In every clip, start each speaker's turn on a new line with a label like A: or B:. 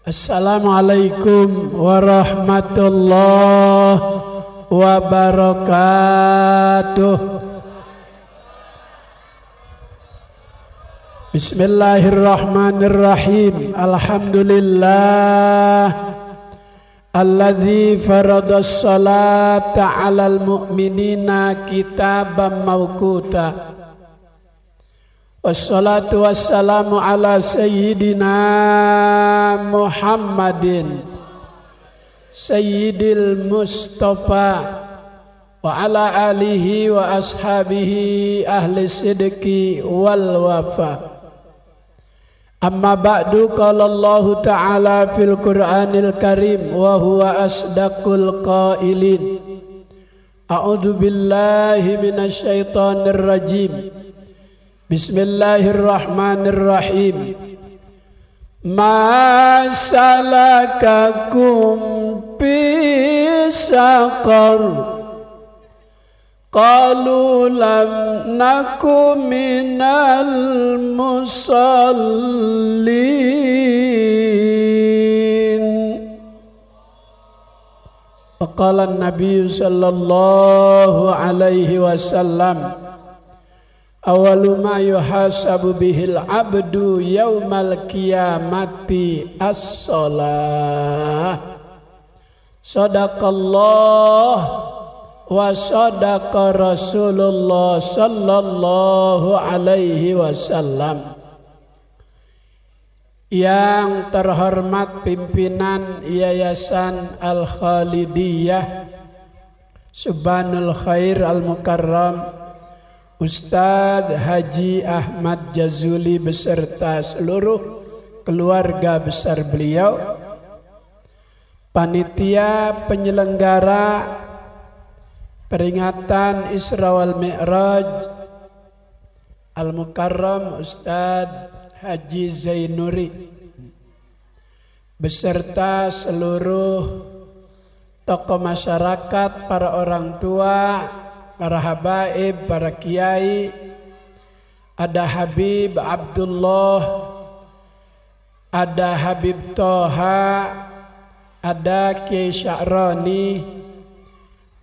A: Assalamualaikum warahmatullahi wabarakatuh. Bismillahirrahmanirrahim. Alhamdulillah alladzi faradas salata 'alal mu'minina kitaban mawquta. Wassalatu wassalamu ala sayyidina Muhammadin sayyidil Mustafa wa ala alihi wa ashabihi ahli sidqi wal wafa. Amma ba'du, qala Allah ta'ala fil Qur'anil Karim wa huwa asdaqul qailin. A'udzu billahi minasy syaithanir rajim. Bismillahirrahmanirrahim. Ma salakakum fi saqar? Qalu lam naku minal musallin. Qala an-nabiy sallallahu alaihi wasallam, awalu ma yuhasabu bihil abdu yaumal qiyamati as-shalah. Sadaqallah wa sadaqa Rasulullah sallallahu alaihi wasallam. Yang terhormat pimpinan Yayasan Al-Khalidiyah Subhanul Khair Al-Mukarram Ustadz Haji Ahmad Jazuli beserta seluruh keluarga besar beliau, panitia penyelenggara peringatan Isra wal Mi'raj Al-Mukarram Ustadz Haji Zainuri beserta seluruh tokoh masyarakat, para orang tua, para habaib, para kiai, ada Habib Abdullah, ada Habib Toha, ada Kiai Sya'roni,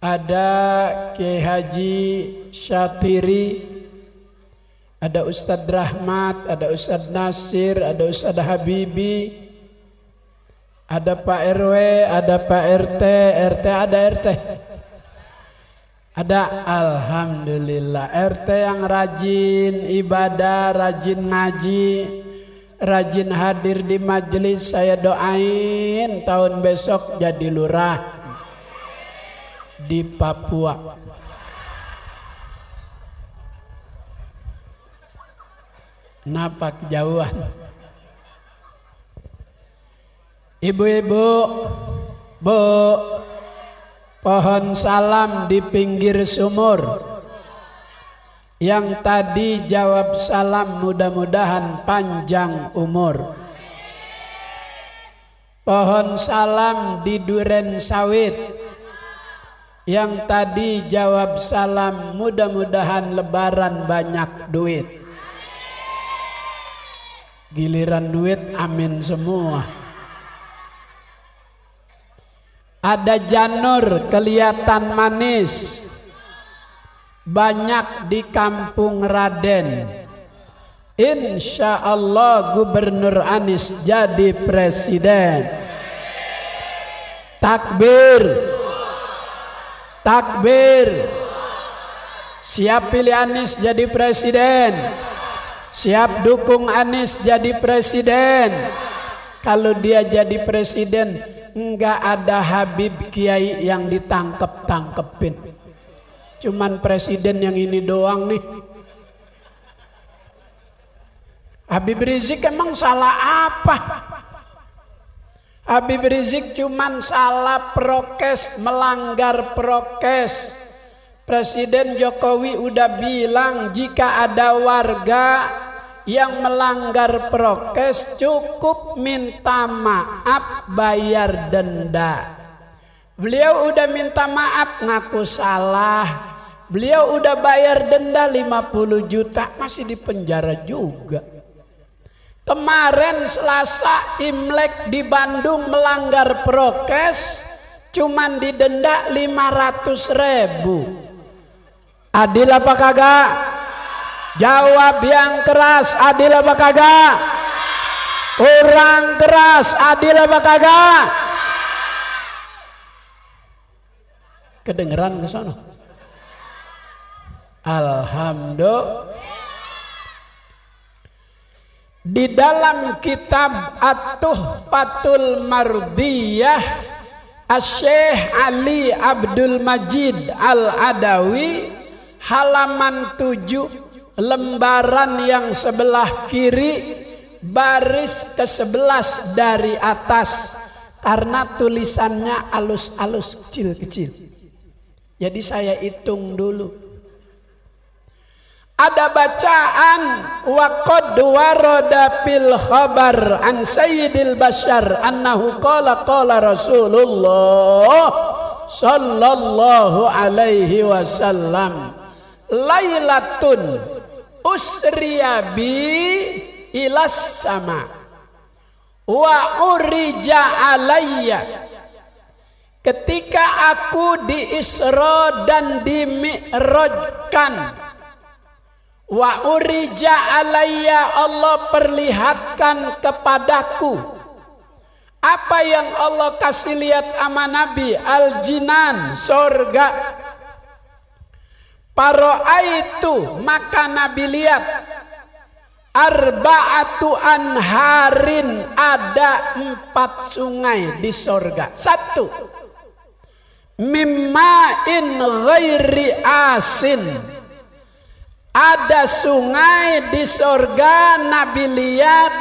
A: ada Kiai Haji Syatiri, ada Ustadz Rahmat, ada Ustadz Nasir, ada Ustadz Habibi, ada Pak RW, ada Pak RT, ada RT. Ada, alhamdulillah, RT yang rajin ibadah, rajin ngaji, rajin hadir di majelis. Saya doain tahun besok jadi lurah di Papua. Kenapa kejauhan? Ibu-ibu, Bu, pohon salam di pinggir sumur. Yang tadi jawab salam mudah-mudahan panjang umur. Pohon salam di duren sawit. Yang tadi jawab salam mudah-mudahan lebaran banyak duit. Giliran duit amin semua. Ada janur kelihatan manis, banyak di kampung Raden. Insya Allah Gubernur Anies jadi presiden. Takbir, takbir. Siap pilih Anies jadi presiden, siap dukung Anies jadi presiden. Kalau dia jadi presiden, enggak ada Habib Kiai yang ditangkep-tangkepin. Cuman presiden yang ini doang nih. Habib Rizik emang salah apa? Habib Rizik cuman salah prokes, melanggar prokes. Presiden Jokowi udah bilang jika ada warga yang melanggar prokes cukup minta maaf, bayar denda. Beliau udah minta maaf, ngaku salah. Beliau udah bayar denda 50 juta, masih di penjara juga. Kemarin Selasa Imlek di Bandung melanggar prokes, cuman didenda 500.000. Adil apa kagak? Jawab yang keras, adil apa kagak? Kurang keras, adil apa kagak? Kedengeran ke sana? Alhamdulillah. Di dalam kitab At-Tuhfatul Mardiyah, Asy-Syaikh Ali Abdul Majid Al-Adawi, halaman 7, lembaran yang sebelah kiri, baris ke-11 dari atas, karena tulisannya alus-alus kecil-kecil. Jadi saya hitung dulu. Ada bacaan waqad warada fil khabar an sayyidil bashar annahu qala Rasulullah sallallahu alaihi wasallam lailatun usriya bi ilas sama wa urija alayya. Ketika aku di Isra dan di Mi'rajkan, wa urija alayya, Allah perlihatkan kepadaku. Apa yang Allah kasih lihat sama Nabi? Al-jinan, surga. Paro'aitu, maka Nabi lihat arba'atu anharin, ada 4 sungai di surga. 1, mimma'in ghairi asin, ada sungai di surga Nabi lihat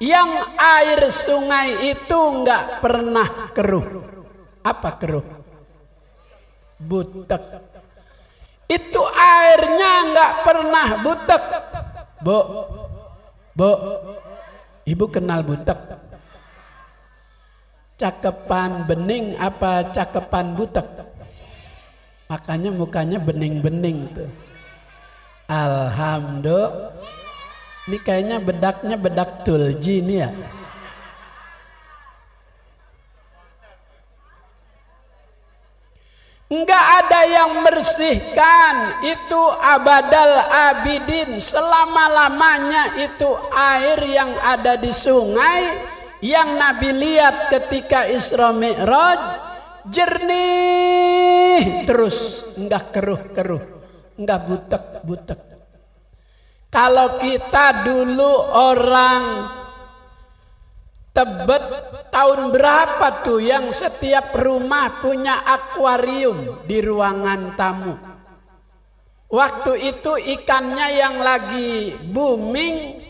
A: yang air sungai itu enggak pernah keruh. Apa keruh? Butek. Itu airnya enggak pernah butek. Bu, ibu kenal butek? Cakepan bening apa cakepan butek? Makanya mukanya bening-bening tuh. Alhamdulillah. Ini kayaknya bedaknya bedak tulji nih ya. Enggak ada yang bersihkan, itu abadal abidin, selama-lamanya. Itu air yang ada di sungai yang Nabi lihat ketika Isra Mi'raj, jernih terus, enggak keruh-keruh, enggak butek-butek. Kalau kita dulu orang Tebet, tahun berapa tuh yang setiap rumah punya akuarium di ruangan tamu? Waktu itu ikannya yang lagi booming,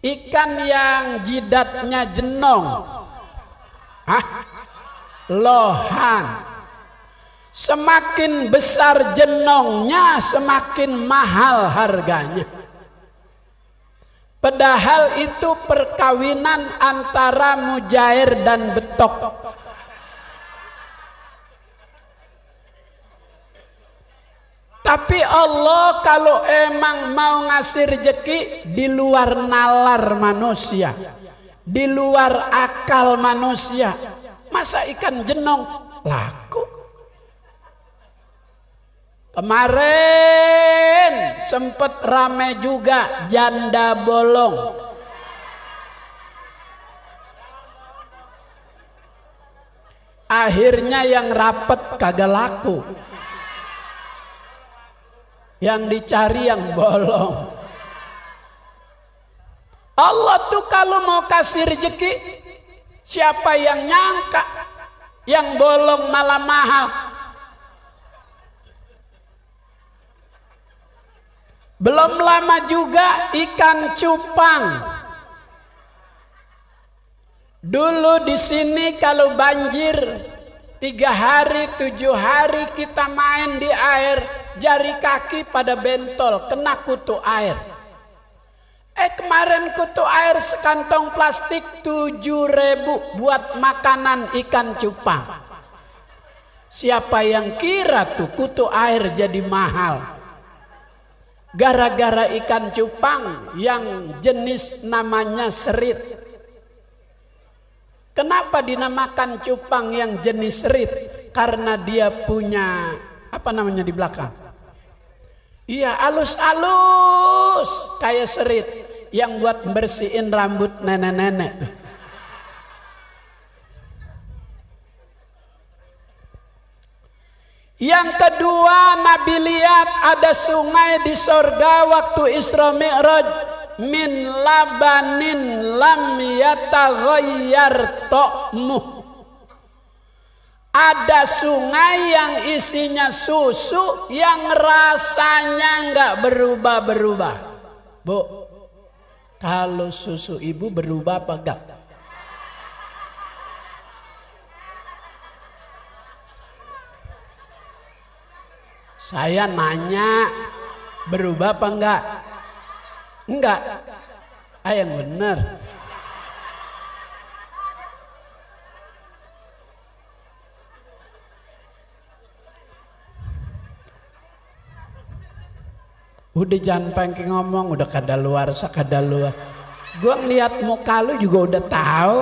A: ikan yang jidatnya jenong, lohan. Semakin besar jenongnya, semakin mahal harganya. Padahal itu perkawinan antara mujair dan betok. Tapi Allah kalau emang mau ngasih rezeki di luar nalar manusia, di luar akal manusia, masa ikan jenong laku? Kemarin sempet rame juga janda bolong. Akhirnya yang rapet kagak laku, yang dicari yang bolong. Allah tuh kalau mau kasih rezeki, siapa yang nyangka yang bolong malah mahal. Belum lama juga ikan cupang. Dulu di sini kalau banjir 3 hari 7 hari kita main di air, jari kaki pada bentol kena kutu air. Kemarin kutu air sekantong plastik 7.000 buat makanan ikan cupang. Siapa yang kira tuh kutu air jadi mahal? gara-gara ikan cupang yang jenis namanya serit. Kenapa dinamakan cupang yang jenis serit? Karena dia punya apa namanya di belakang? Iya, alus-alus kayak serit yang buat bersihin rambut nenek-nenek. Yang kedua, Nabi lihat ada sungai di sorga waktu Isra Mi'raj, min labanin lam yataghayyar ta'muh. Ada sungai yang isinya susu yang rasanya nggak berubah-berubah. Bu, kalau susu ibu berubah apa enggak? Saya nanya, berubah apa enggak? Enggak. Yang benar. Udah jangan pengke ngomong, udah kadaluarsa. Gua ngeliat muka lu juga udah tahu.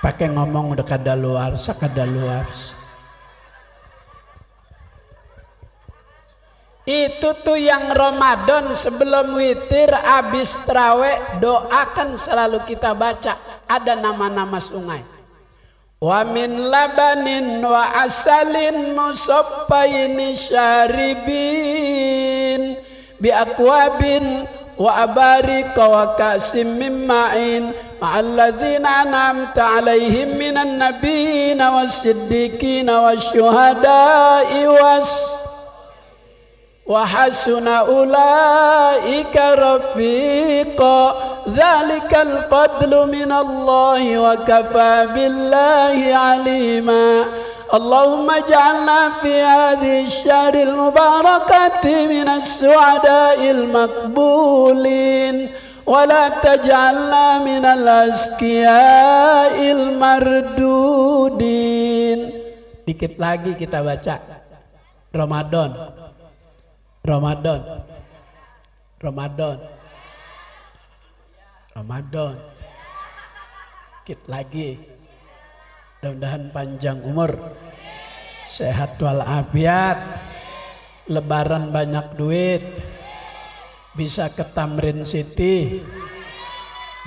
A: Pakai ngomong udah kadaluarsa. Itu tuh yang Ramadan sebelum witir habis tarawih doakan selalu kita baca, ada nama-nama sungai. Wa min labanin wa asalin musaffaini syaribin bi akwabin wa abarika wa kasim min ma'in ma'alladzina an'amta 'alaihim minan nabiyina was-siddiqina wasyuhada'i wa hasuna ulaika rafiqa dzalikal fadlu minallahi wa kafa billahi alima. Allahumma ja'alna fi hadhihi syahril mubarakati minas su'ada'il maqbulin wa la taj'alna minal asqiya'il mardudin. Dikit lagi kita baca Ramadan. Dikit lagi. Mudah-mudahan panjang umur, sehat walafiat, lebaran banyak duit, bisa ke Tamrin City,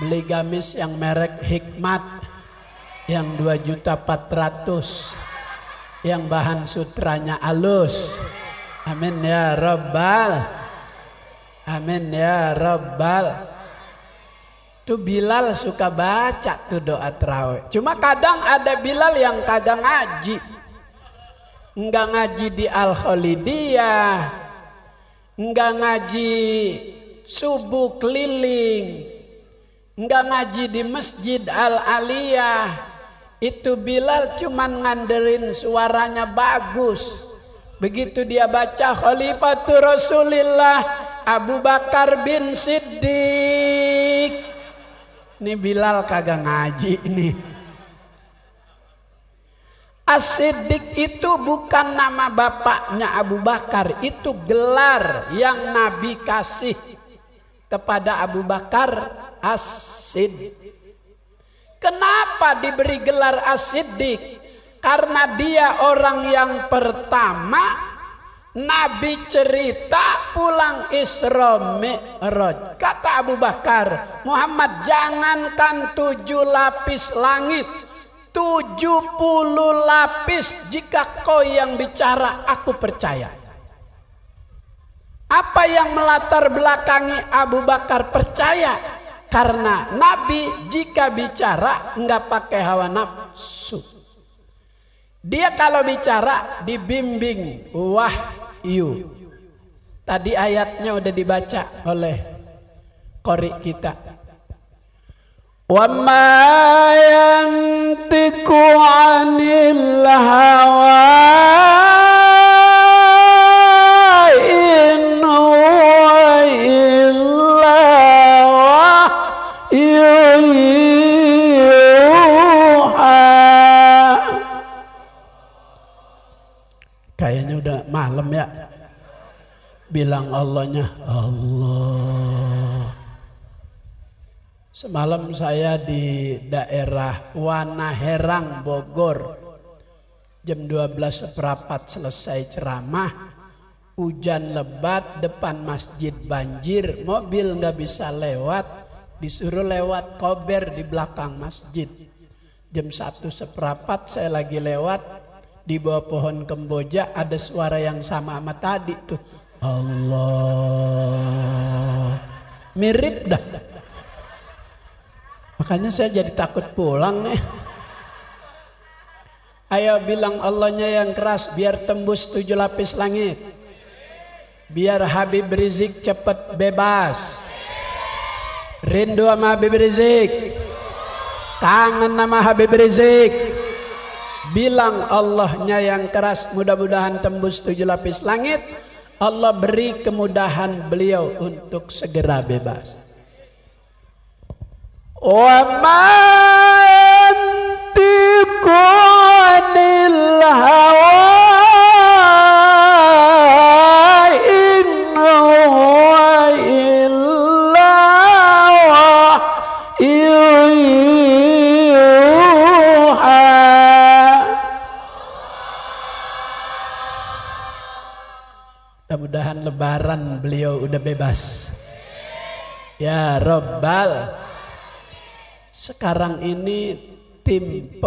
A: beli gamis yang merek Hikmat yang 2.400.000, yang bahan sutranya halus. Amin ya Rabbal. Amin ya Rabbal. Tuh Bilal suka baca tuh doa tarawih. Cuma kadang ada Bilal yang kagak ngaji. Enggak ngaji di Al-Khalidiyah, enggak ngaji subuh keliling, enggak ngaji di Masjid Al-Aliyah. Itu Bilal cuman ngandelin suaranya bagus. Begitu dia baca Khalifatur Rasulillah Abu Bakar bin Siddiq, ini Bilal kagak ngaji nih. As-Siddiq itu bukan nama bapaknya Abu Bakar, itu gelar yang Nabi kasih kepada Abu Bakar, As-Siddiq. Kenapa diberi gelar As-Siddiq? Karena dia orang yang pertama Nabi cerita pulang Isra Mi'raj. Kata Abu Bakar, Muhammad, jangankan 7 lapis langit, 70 lapis jika kau yang bicara aku percaya. Apa yang melatar belakangi Abu Bakar percaya? Karena Nabi jika bicara enggak pakai hawa nafsu. Dia kalau bicara dibimbing wahyu. Tadi ayatnya udah dibaca oleh qori kita. Wa ma yantiqu 'anil hawa in huwa illa wahyun. Kayaknya udah malam ya. bilang Allahnya Allah. Semalam saya di daerah Wanaherang, Bogor. Jam 12:15 selesai ceramah. Hujan lebat, depan masjid banjir. Mobil gak bisa lewat. Disuruh lewat kober di belakang masjid. Jam 1:15 saya lagi lewat. Di bawah pohon kemboja ada suara yang sama tadi tuh. Allah. Mirip dah. Makanya saya jadi takut pulang nih. Ayo bilang Allahnya yang keras biar tembus 7 lapis langit. Biar Habib Rizik cepat bebas. Rindu sama Habib Rizik. Kangen sama Habib Rizik. Bilang Allahnya yang keras, mudah-mudahan tembus 7 lapis langit. Allah beri kemudahan beliau untuk segera bebas. Wa ma yantiqu 'anil hawa in huwa illa wahyuha. Mudah-mudahan lebaran beliau udah bebas. Ya Rabbal. Sekarang ini tim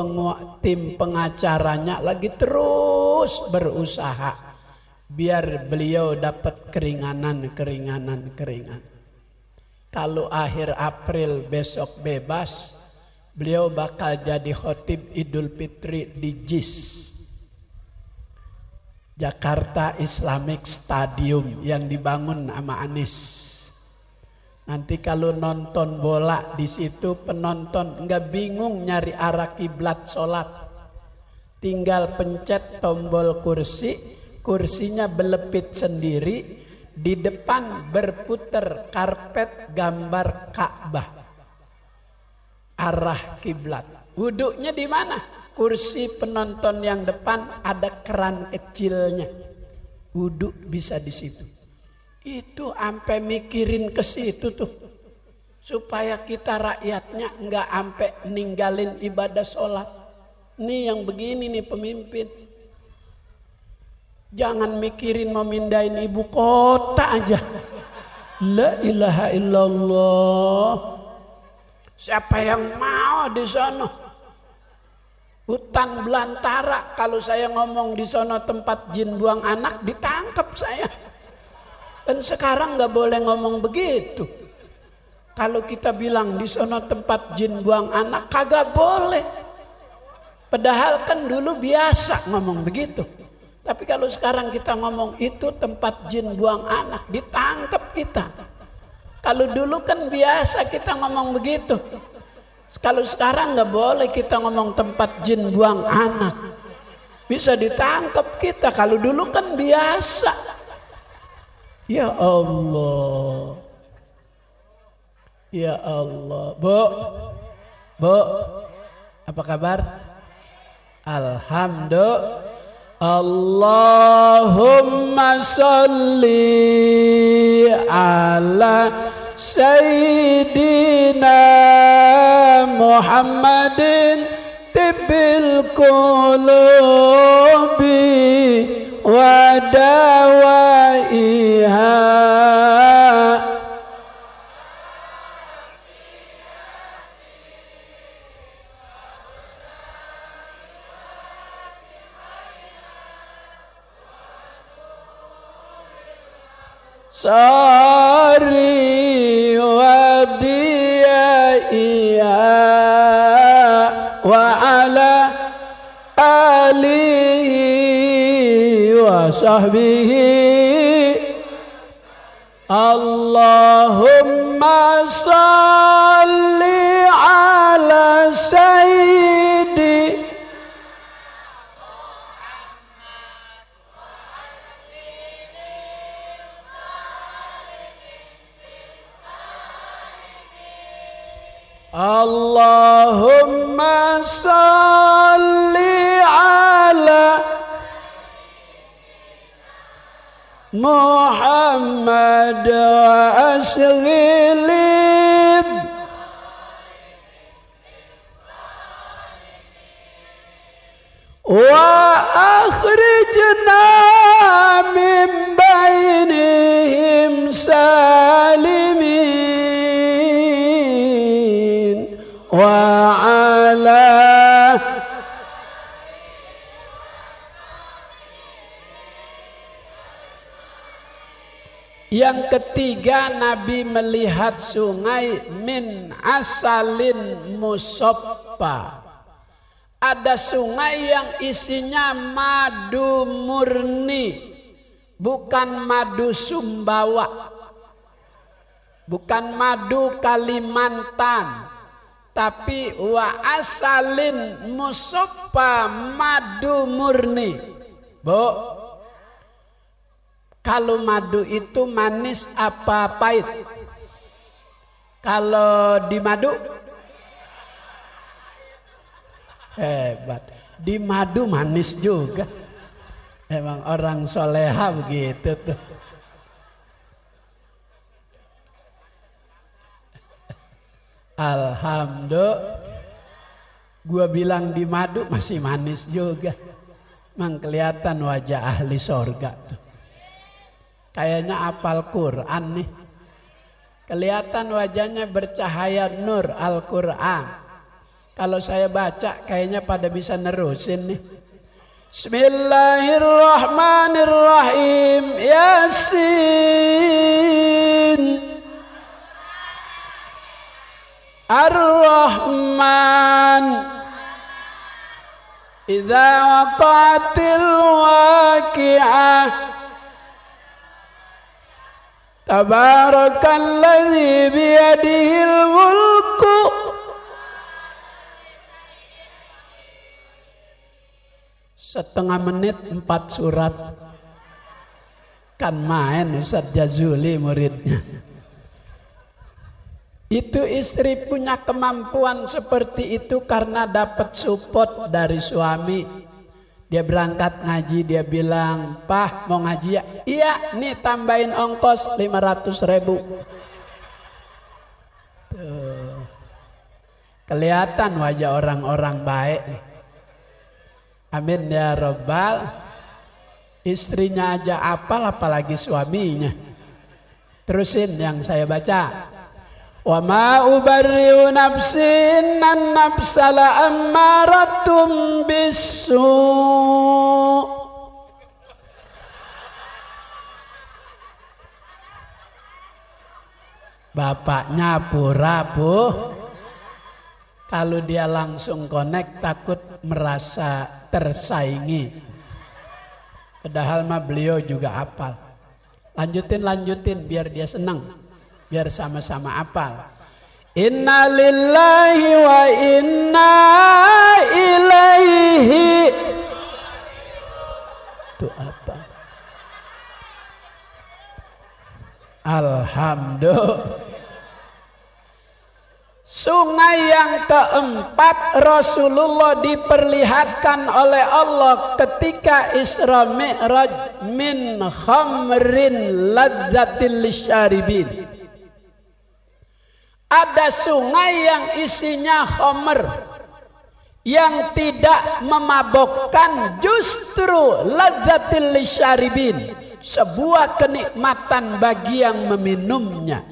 A: pengacaranya lagi terus berusaha biar beliau dapat keringanan. Kalau akhir April besok bebas, beliau bakal jadi khotib Idul Fitri di JIS, Jakarta Islamic Stadium yang dibangun sama Anies. Nanti kalau nonton bola di situ penonton nggak bingung nyari arah kiblat sholat, tinggal pencet tombol kursi, kursinya belepit sendiri, di depan berputar karpet gambar Ka'bah, arah kiblat. Wuduknya di mana? Kursi penonton yang depan ada keran kecilnya, wuduk bisa di situ. Itu sampai mikirin ke situ tuh, supaya kita rakyatnya nggak sampai ninggalin ibadah sholat. Nih yang begini nih pemimpin, jangan mikirin memindahin ibu kota aja. La ilaha illallah. Siapa yang mau di sono? Hutan belantara. Kalau saya ngomong di sono tempat jin buang anak, ditangkap saya. Dan sekarang nggak boleh ngomong begitu. Kalau kita bilang di sono tempat jin buang anak, kagak boleh. Padahal kan dulu biasa ngomong begitu. Tapi kalau sekarang kita ngomong itu tempat jin buang anak, ditangkap kita. Kalau dulu kan biasa kita ngomong begitu. Kalau sekarang nggak boleh kita ngomong tempat jin buang anak, bisa ditangkap kita. Kalau dulu kan biasa. Ya Allah, ya Allah. Bu, apa kabar? Alhamdulillah. Allahumma salli ala Sayyidina Muhammadin tibbil qulubi wa dawaiha. Sari wa diyaiha wa ala alihi wa sahbihi. Allahumma salli ala sayyidi Allahumma salli ala Muhammad Muhammad wa ashghilid wa akhrijna min bainihim salimin wa ala Yang ketiga, Nabi melihat sungai min asalin musoppa. Ada sungai yang isinya madu murni, bukan madu Sumbawa, bukan madu Kalimantan, tapi wa asalin musoppa, madu murni. Bu, kalau madu itu manis apa pahit? Kalau di madu hebat. Di madu manis juga. Emang orang soleha begitu tuh. Alhamdulillah. Gua bilang di madu masih manis juga. Emang kelihatan wajah ahli sorga tuh. Kayaknya hafal Quran nih. Kelihatan wajahnya bercahaya nur Al-Quran. Kalau saya baca kayaknya pada bisa nerusin nih. Bismillahirrahmanirrahim. Yasin. Ar-Rahman. Idza waqatil waqi'ah. Tabarakalladzi biyadihil mulku. Setengah menit 4 surat. Kan main Ustaz Jazuli muridnya. Itu istri punya kemampuan seperti itu karena dapat support dari suami. Dia berangkat ngaji, dia bilang, "Pah, mau ngaji ya?" "Iya, nih tambahin ongkos 500.000. Tuh. Kelihatan wajah orang-orang baik. Amin ya Rabbal. Istrinya aja apal, apalagi suaminya. Terusin yang saya baca. Wa ma ubarri'u nafsi innan nafsa la'ammaratum bisu'. Bapaknya pura bu. Kalau dia langsung connect takut merasa tersaingi. Padahal mah beliau juga hafal. Lanjutin biar dia senang. Biar sama-sama hafal. Inna lillahi wa inna ilaihi. Itu apa? Alhamdulillah. Sungai yang keempat Rasulullah diperlihatkan oleh Allah ketika Isra Mi'raj min khamrin ladzatil lisyaribin. Ada sungai yang isinya khamr yang tidak memabokkan, justru ladzatil lisyaribin, sebuah kenikmatan bagi yang meminumnya.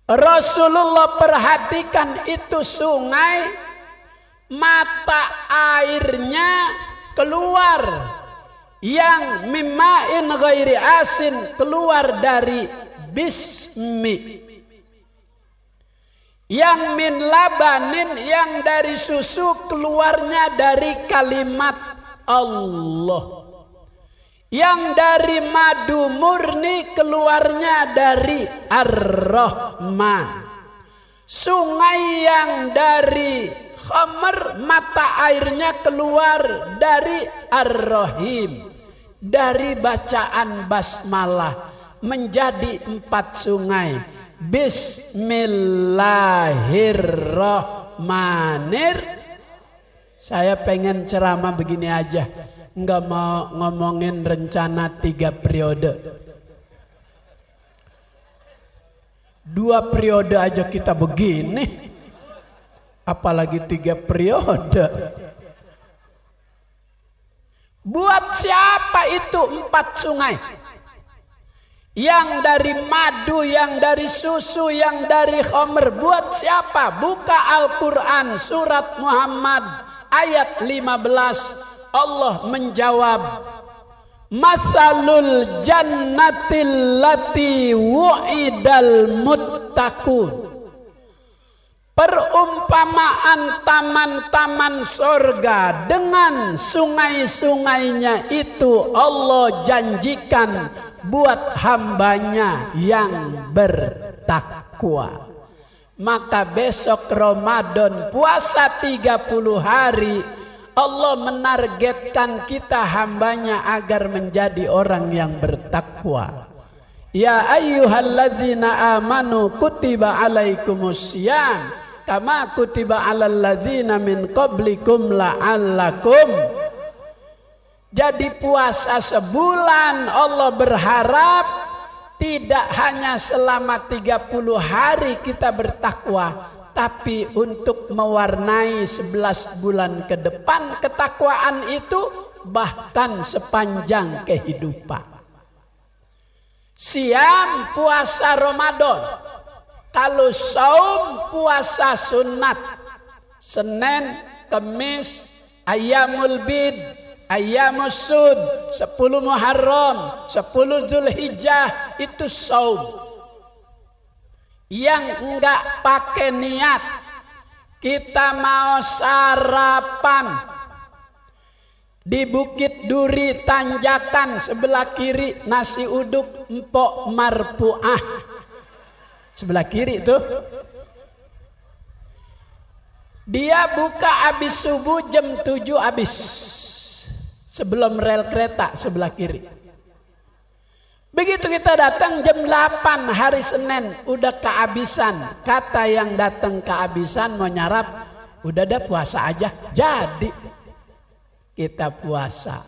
A: Rasulullah perhatikan itu sungai, mata airnya keluar yang mimma'in ghairi asin, keluar dari bismi. Yang min labanin, yang dari susu, keluarnya dari kalimat Allah. Yang dari madu murni, keluarnya dari Ar-Rahman. Sungai yang dari khamr, mata airnya keluar dari Ar-Rahim. Dari bacaan basmalah menjadi 4 sungai. Bismillahirrahmanirrahim. Saya pengen ceramah begini aja. Enggak mau ngomongin rencana 3 periode. 2 periode aja kita begini, apalagi 3 periode. Buat siapa itu 4 sungai? Yang dari madu, yang dari susu, yang dari khamr. Buat siapa? Buka Al-Quran surat Muhammad ayat 15. Allah menjawab, Masalul jannatil lati wu'idal muttaqun. Perumpamaan taman-taman sorga dengan sungai-sungainya itu Allah janjikan buat hambanya yang bertakwa. Maka besok Ramadan puasa 30 hari, Allah menargetkan kita hambanya agar menjadi orang yang bertakwa. Ya ayyuhalladzina amanu kutiba alaikumussyam kama kutiba alal ladzina min qablikum la'allakum. Jadi puasa sebulan Allah berharap tidak hanya selama 30 hari kita bertakwa, tapi untuk mewarnai 11 bulan ke depan ketakwaan itu bahkan sepanjang kehidupan. Siam puasa Ramadan. Kalau saum puasa sunat. Senin, Kamis, Ayyamul Bid, Ayyamus Sud, 10 Muharram, 10 Dzulhijjah itu saum. Yang enggak pakai niat, kita mau sarapan di Bukit Duri tanjakan sebelah kiri nasi uduk Empok Marpuah. Sebelah kiri itu. Dia buka habis subuh jam 7 habis. Sebelum rel kereta sebelah kiri. Begitu kita datang jam 8 hari Senin udah kehabisan. Kata yang datang kehabisan mau nyarap, udah dah puasa aja. Jadi kita puasa.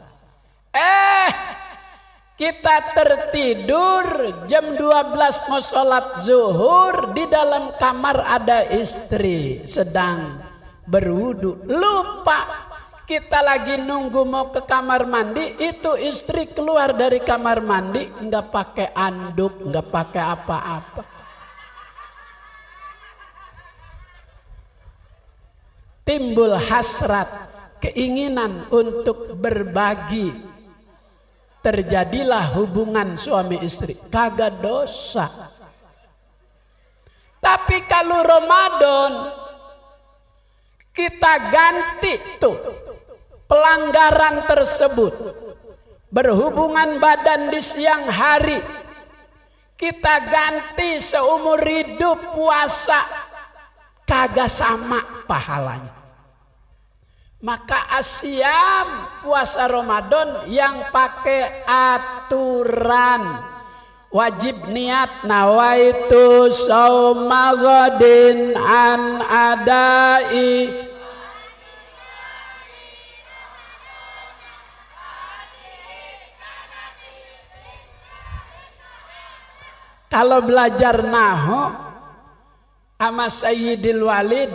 A: Kita tertidur jam 12 mau sholat zuhur, di dalam kamar ada istri sedang berwudu. Lupa kita lagi nunggu mau ke kamar mandi, itu istri keluar dari kamar mandi nggak pakai anduk, nggak pakai apa-apa. Timbul hasrat, keinginan untuk berbagi. Terjadilah hubungan suami istri. Kagak dosa. Tapi kalau Ramadan kita ganti tuh pelanggaran tersebut. Berhubungan badan di siang hari, kita ganti seumur hidup puasa. Kagak sama pahalanya. Maka asyam puasa Ramadan yang pakai aturan, wajib niat nawaitu shauma ghadin an adai. Kalau belajar nahwu sama Sayyidil Walid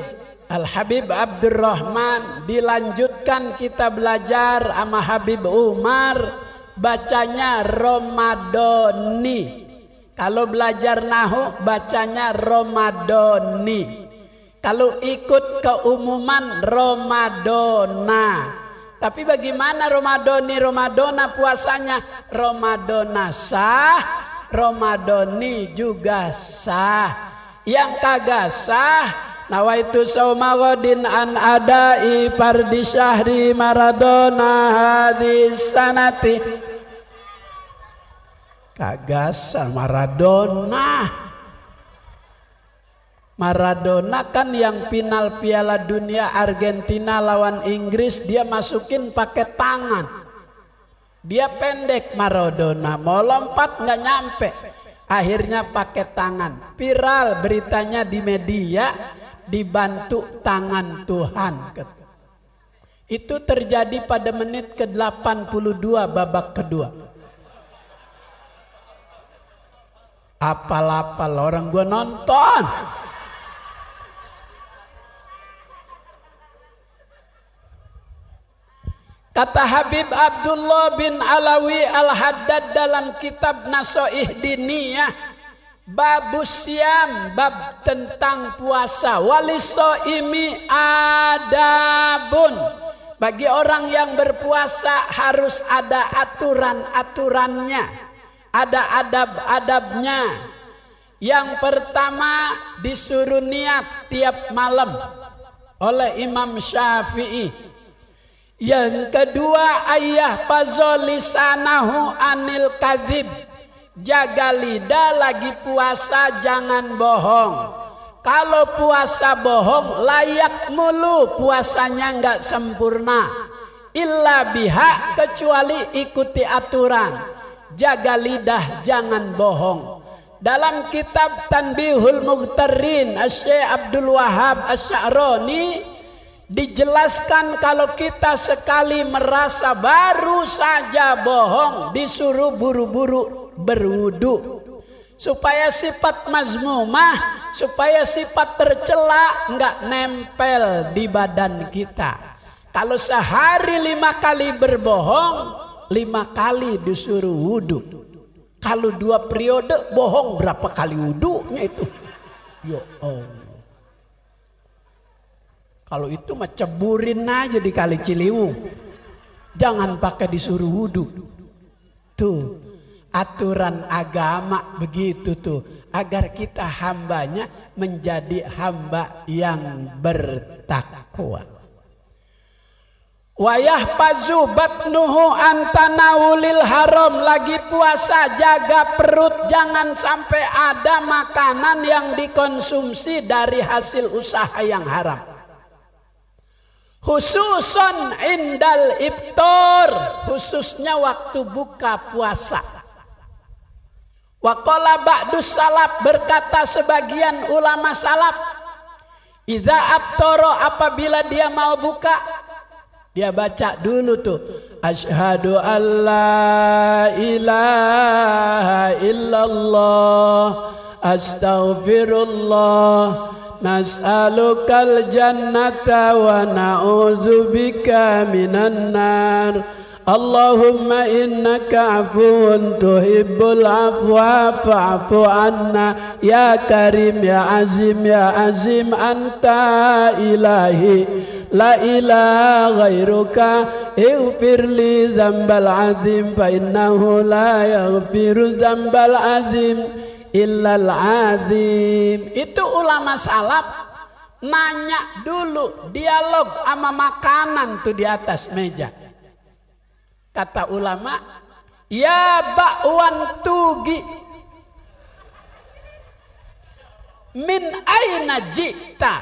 A: Al-Habib Abdurrahman, dilanjutkan kita belajar sama Habib Umar, bacanya Ramadhani. Kalau belajar nahwu bacanya Ramadhani. Kalau ikut keumuman Ramadhana. Tapi bagaimana Ramadhana puasanya? Ramadhana sah, Ramadhani juga sah. Yang kagak sah, nawaitu shauma ghadin an adai fardi syahri Maradona hadis sanati. Kagak sah Maradona. Maradona kan yang final Piala Dunia Argentina lawan Inggris, dia masukin pakai tangan. Dia pendek Maradona, mau lompat nggak nyampe. Akhirnya pakai tangan. Viral beritanya di media, dibantu tangan Tuhan. Itu terjadi pada menit ke-82 babak kedua. Apal-apal orang gua nonton. Kata Habib Abdullah bin Alawi Al-Haddad dalam kitab Nasoih Diniyah, babus siam, bab tentang puasa, walisoimi adabun, bagi orang yang berpuasa harus ada aturan-aturannya, ada adab-adabnya. Yang pertama disuruh niat tiap malam oleh Imam Syafi'i. Yang kedua, ayah pazolisanahu anil kadzib, jaga lidah lagi puasa jangan bohong. Kalau puasa bohong layak mulu, puasanya enggak sempurna. Illa biha, kecuali ikuti aturan, jaga lidah jangan bohong. Dalam kitab Tanbihul Mughtarrin Syekh Abdul Wahab Asy-Sya'rani dijelaskan kalau kita sekali merasa baru saja bohong, disuruh buru-buru berwudu supaya sifat mazmumah, supaya sifat tercela enggak nempel di badan kita. Kalau sehari 5 kali berbohong, 5 kali disuruh wudu. Kalau 2 periode bohong, berapa kali wudunya itu? Ya Allah. Kalau itu mah ceburin aja di Kali Ciliwung. Jangan pakai disuruh wudu. Tuh, aturan agama begitu tuh. Agar kita hambanya menjadi hamba yang bertakwa. Wayah pazu batnuhu antanawulil haram, lagi puasa jaga perut, jangan sampai ada makanan yang dikonsumsi dari hasil usaha yang haram. Khususon indal iftar, khususnya waktu buka puasa. Waqala ba'dus salaf, berkata sebagian ulama salaf, idza aftara, apabila dia mau buka, dia baca dulu tuh, asyhadu alla ilaha illallah astaghfirullah nas'alukal jannata wa na'udzubika minan nar. Allahumma innaka afuwun tuhibbul afwa fa'fu anna ya karim ya azim anta ilahi la ilaha ghairuka ighfirli dzambal azim fa innahu la yaghfiru dzambal azim illal azim. Itu ulama salaf nanya dulu, dialog sama makanan tuh di atas meja. Kata ulama, ya ba'wan tugi min aina jita,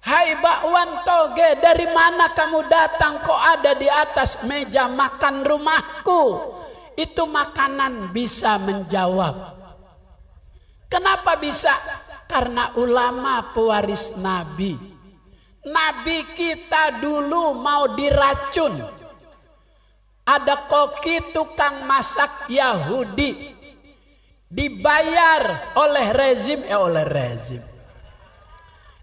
A: hai bakwan toge, dari mana kamu datang kok ada di atas meja makan rumahku? Itu makanan bisa menjawab. Kenapa bisa? Karena ulama pewaris Nabi. Nabi kita dulu mau diracun. Ada koki tukang masak Yahudi, dibayar oleh rezim,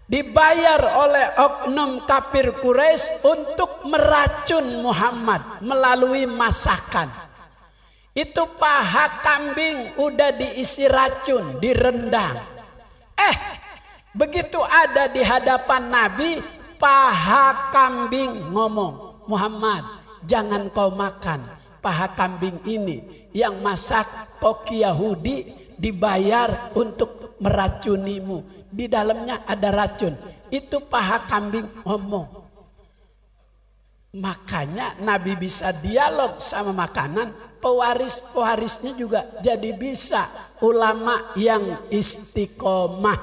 A: dibayar oleh oknum kafir Quraisy untuk meracun Muhammad melalui masakan. Itu paha kambing udah diisi racun, direndang. Begitu ada di hadapan Nabi, paha kambing ngomong, Muhammad, jangan kau makan paha kambing ini, yang masak koki Yahudi dibayar untuk meracunimu. Di dalamnya ada racun. Itu paha kambing ngomong. Makanya Nabi bisa dialog sama makanan, pewaris-pewarisnya juga jadi bisa. Ulama yang istiqomah,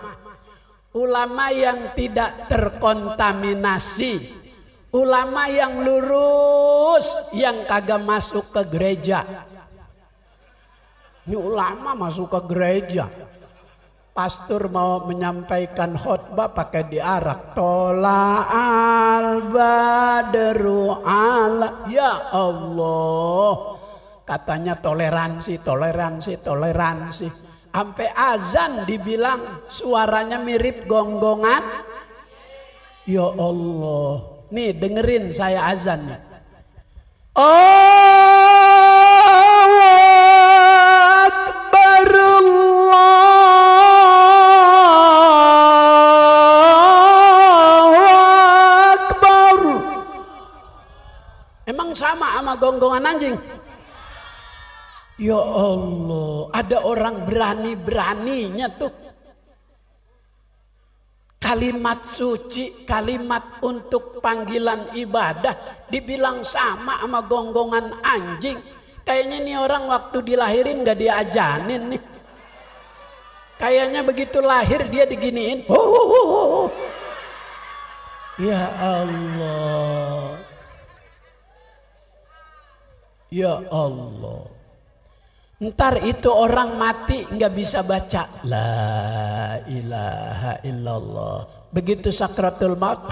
A: ulama yang tidak terkontaminasi, ulama yang lurus, yang kagak masuk ke gereja. Ini ulama masuk ke gereja. Pastor mau menyampaikan khutbah pakai diarak, tola al badru ala, ya Allah. Katanya toleransi. Sampai azan dibilang suaranya mirip gonggongan. Ya Allah. Nih dengerin saya azannya. Allahu Akbar, Allahu Akbar. Emang sama gonggongan anjing? Ya Allah, ada orang berani-beraninya tuh. Kalimat suci, kalimat untuk panggilan ibadah dibilang sama gonggongan anjing. Kayaknya nih orang waktu dilahirin gak diajanin nih. Kayaknya begitu lahir dia diginiin. Ya Allah. Ya Allah. Ntar itu orang mati nggak bisa baca la ilaha illallah. Begitu sakratul maut,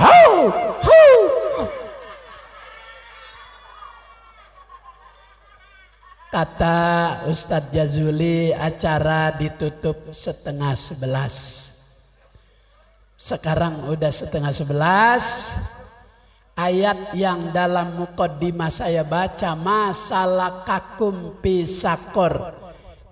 A: kata Ustadz Jazuli, acara ditutup 10:30. Sekarang udah 10:30. Ayat yang dalam muqaddimah saya baca, masalah kakum pisakor,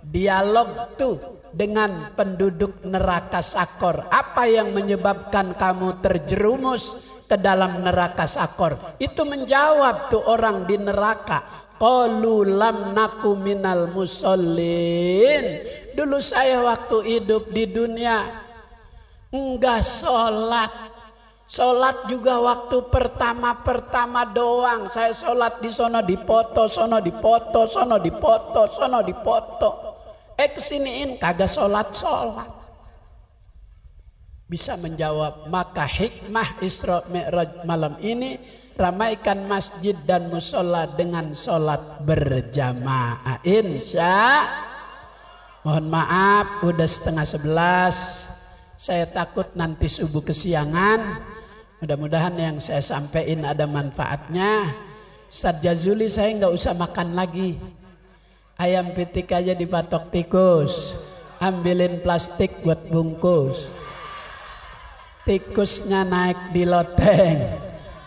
A: dialog tuh dengan penduduk neraka sakor. Apa yang menyebabkan kamu terjerumus ke dalam neraka sakor? Itu menjawab tuh orang di neraka, qalu lam naku minal musallin. Dulu saya waktu hidup di dunia enggak sholat. Sholat juga waktu pertama doang. Saya sholat di sono dipoto, sono dipoto, sono dipoto, sono dipoto. Kesiniin kagak sholat. Bisa menjawab. Maka hikmah Isra Mi'raj malam ini, ramaikan masjid dan musola dengan sholat berjamaah. Insya. Mohon maaf udah 10:30. Saya takut nanti subuh kesiangan. Mudah-mudahan yang saya sampaikan ada manfaatnya. Ustadz Jazuli saya nggak usah makan lagi. Ayam pitik aja dipatok tikus. Ambilin plastik buat bungkus. Tikusnya naik di loteng.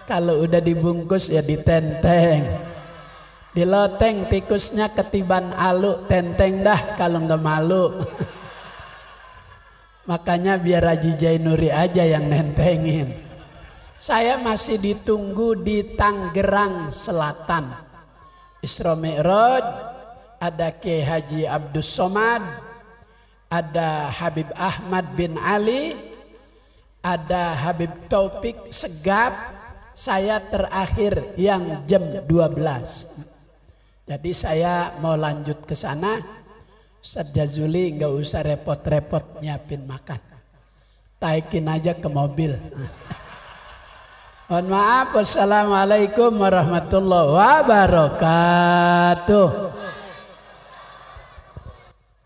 A: Kalau udah dibungkus ya ditenteng. Di loteng tikusnya ketiban alu, tenteng dah kalau nggak malu. Makanya biar Haji Jainuri aja yang nentengin. Saya masih ditunggu di Tangerang Selatan. Isra Mi'raj, ada Kiai Haji Abdus Somad, ada Habib Ahmad bin Ali, ada Habib Taufik Segaf. Saya terakhir yang jam 12. Jadi saya mau lanjut ke sana. Ustadz Jazuli nggak usah repot-repot nyiapin makan. Taikin aja ke mobil. Mohon maaf. Wassalamualaikum warahmatullahi wabarakatuh.